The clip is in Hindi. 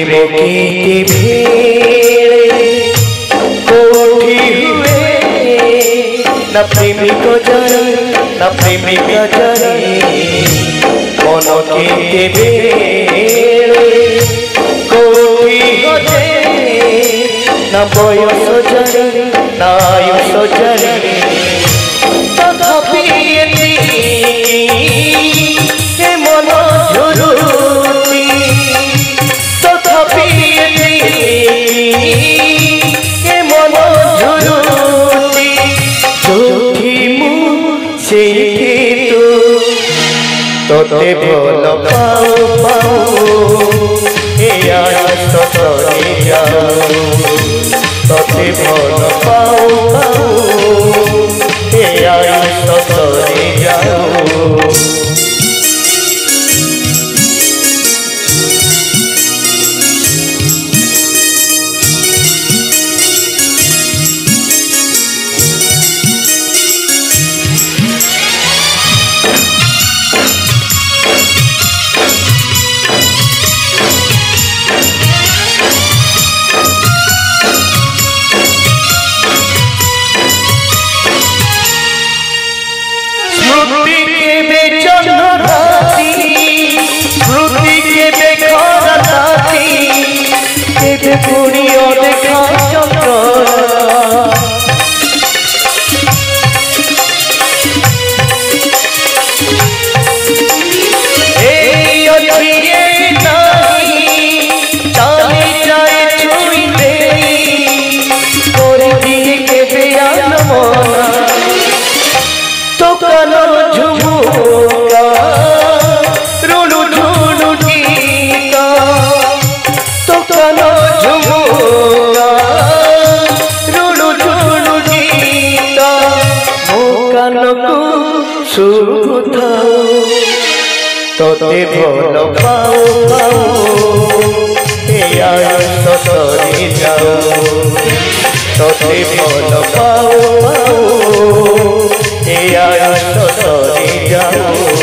प्रेम की भीड़ कोठी हुए न प्रेमिक जाने न प्रेमिक जाने मन के भीड़ कोठी होते न बयस जाने न आयुष जाने तथापि मन झुरुती तथापि मन झुरुती जोखी मुझे तो तोते भल पाऊ पाऊ सतरे जाऊ तोते भल पाऊ पाऊ सतरे जाऊ पुरियो देखा चंद्रा ए अखिए नहीं ताले जाए छुई दे कोरी दिए के बयान मोना तो कानो झुमुका रुनु झुनु टीका तो कानो झुमुका रुनु झुनु टीका मो कानो को सुधा तोते भल पाऊ पाऊ सतरे जाऊ तोते भल पाऊ पाऊ सतरे जाऊ।